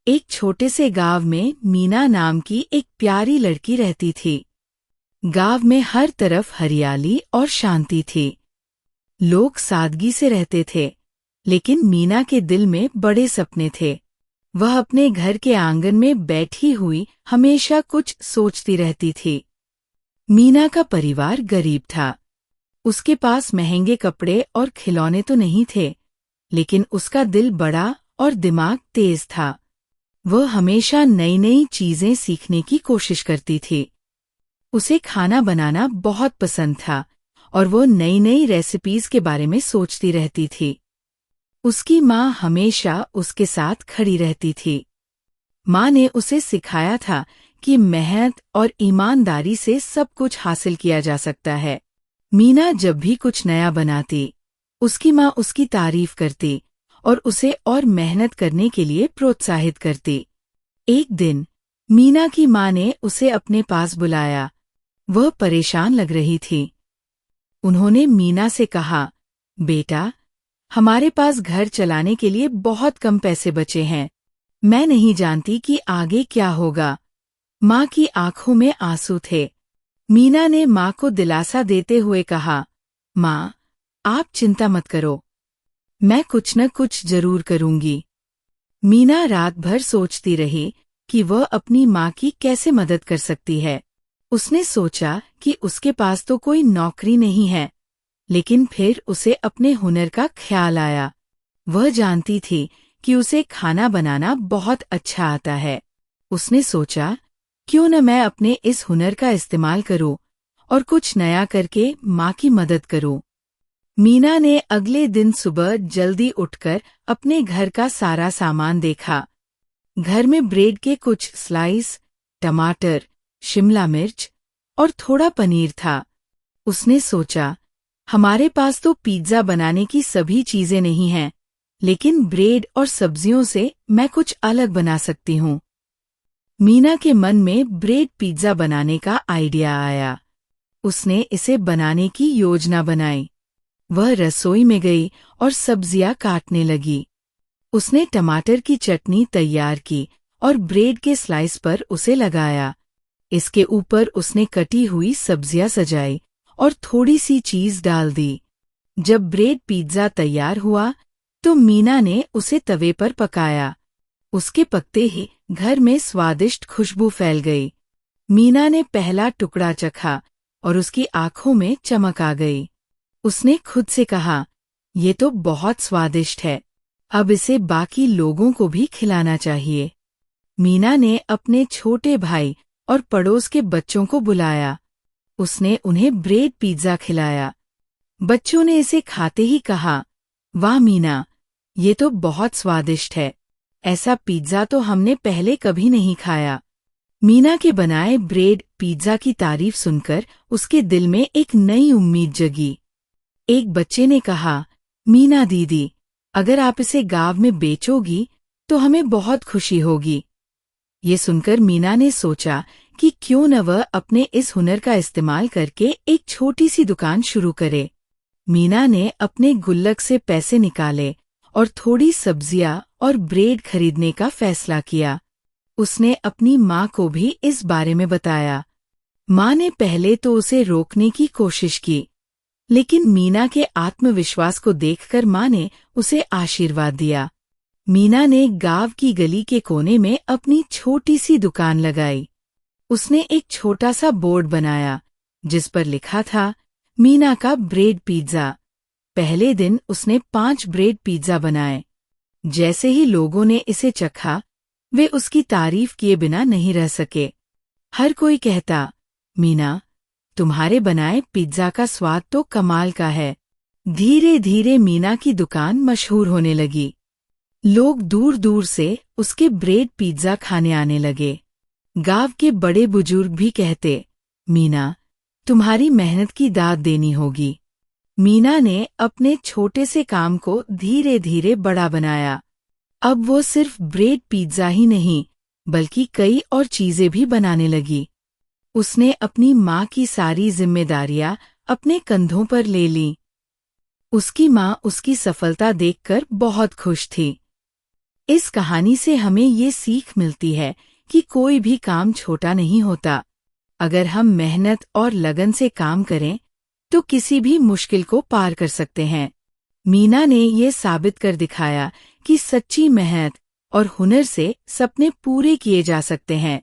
एक छोटे से गांव में मीना नाम की एक प्यारी लड़की रहती थी। गांव में हर तरफ हरियाली और शांति थी। लोग सादगी से रहते थे, लेकिन मीना के दिल में बड़े सपने थे। वह अपने घर के आंगन में बैठी हुई हमेशा कुछ सोचती रहती थी। मीना का परिवार गरीब था। उसके पास महंगे कपड़े और खिलौने तो नहीं थे, लेकिन उसका दिल बड़ा और दिमाग तेज था। वह हमेशा नई नई चीजें सीखने की कोशिश करती थी। उसे खाना बनाना बहुत पसंद था और वो नई नई रेसिपीज के बारे में सोचती रहती थी। उसकी माँ हमेशा उसके साथ खड़ी रहती थी। माँ ने उसे सिखाया था कि मेहनत और ईमानदारी से सब कुछ हासिल किया जा सकता है। मीना जब भी कुछ नया बनाती, उसकी माँ उसकी तारीफ करती और उसे और मेहनत करने के लिए प्रोत्साहित करती। एक दिन मीना की माँ ने उसे अपने पास बुलाया। वह परेशान लग रही थी। उन्होंने मीना से कहा, बेटा, हमारे पास घर चलाने के लिए बहुत कम पैसे बचे हैं। मैं नहीं जानती कि आगे क्या होगा। माँ की आंखों में आंसू थे। मीना ने माँ को दिलासा देते हुए कहा, माँ, आप चिंता मत करो, मैं कुछ न कुछ जरूर करूंगी। मीना रात भर सोचती रही कि वह अपनी माँ की कैसे मदद कर सकती है। उसने सोचा कि उसके पास तो कोई नौकरी नहीं है, लेकिन फिर उसे अपने हुनर का ख्याल आया। वह जानती थी कि उसे खाना बनाना बहुत अच्छा आता है। उसने सोचा, क्यों न मैं अपने इस हुनर का इस्तेमाल करूं और कुछ नया करके माँ की मदद करूं। मीना ने अगले दिन सुबह जल्दी उठकर अपने घर का सारा सामान देखा। घर में ब्रेड के कुछ स्लाइस, टमाटर, शिमला मिर्च और थोड़ा पनीर था। उसने सोचा, हमारे पास तो पिज्जा बनाने की सभी चीजें नहीं हैं, लेकिन ब्रेड और सब्जियों से मैं कुछ अलग बना सकती हूँ। मीना के मन में ब्रेड पिज्जा बनाने का आइडिया आया। उसने इसे बनाने की योजना बनाई। वह रसोई में गई और सब्जियां काटने लगी। उसने टमाटर की चटनी तैयार की और ब्रेड के स्लाइस पर उसे लगाया। इसके ऊपर उसने कटी हुई सब्जियां सजाई और थोड़ी सी चीज डाल दी। जब ब्रेड पिज्जा तैयार हुआ, तो मीना ने उसे तवे पर पकाया। उसके पकते ही घर में स्वादिष्ट खुशबू फैल गई। मीना ने पहला टुकड़ा चखा और उसकी आंखों में चमक आ गई। उसने खुद से कहा, ये तो बहुत स्वादिष्ट है, अब इसे बाकी लोगों को भी खिलाना चाहिए। मीना ने अपने छोटे भाई और पड़ोस के बच्चों को बुलाया। उसने उन्हें ब्रेड पिज्जा खिलाया। बच्चों ने इसे खाते ही कहा, वाह मीना, ये तो बहुत स्वादिष्ट है, ऐसा पिज्जा तो हमने पहले कभी नहीं खाया। मीना के बनाए ब्रेड पिज्जा की तारीफ सुनकर उसके दिल में एक नई उम्मीद जगी। एक बच्चे ने कहा, मीना दीदी, अगर आप इसे गांव में बेचोगी तो हमें बहुत खुशी होगी। ये सुनकर मीना ने सोचा कि क्यों न वह अपने इस हुनर का इस्तेमाल करके एक छोटी सी दुकान शुरू करे। मीना ने अपने गुल्लक से पैसे निकाले और थोड़ी सब्जियां और ब्रेड खरीदने का फैसला किया। उसने अपनी माँ को भी इस बारे में बताया। माँ ने पहले तो उसे रोकने की कोशिश की, लेकिन मीना के आत्मविश्वास को देखकर माँ ने उसे आशीर्वाद दिया। मीना ने गांव की गली के कोने में अपनी छोटी सी दुकान लगाई। उसने एक छोटा सा बोर्ड बनाया जिस पर लिखा था, मीना का ब्रेड पिज्जा। पहले दिन उसने 5 ब्रेड पिज्जा बनाए। जैसे ही लोगों ने इसे चखा, वे उसकी तारीफ किए बिना नहीं रह सके। हर कोई कहता, मीना, तुम्हारे बनाए पिज्जा का स्वाद तो कमाल का है। धीरे धीरे मीना की दुकान मशहूर होने लगी। लोग दूर दूर से उसके ब्रेड पिज्जा खाने आने लगे। गांव के बड़े बुजुर्ग भी कहते, मीना, तुम्हारी मेहनत की दाद देनी होगी। मीना ने अपने छोटे से काम को धीरे धीरे बड़ा बनाया। अब वो सिर्फ ब्रेड पिज्जा ही नहीं, बल्कि कई और चीजें भी बनाने लगी। उसने अपनी माँ की सारी जिम्मेदारियां अपने कंधों पर ले लीं। उसकी माँ उसकी सफलता देखकर बहुत खुश थी। इस कहानी से हमें ये सीख मिलती है कि कोई भी काम छोटा नहीं होता। अगर हम मेहनत और लगन से काम करें तो किसी भी मुश्किल को पार कर सकते हैं। मीना ने ये साबित कर दिखाया कि सच्ची मेहनत और हुनर से सपने पूरे किए जा सकते हैं।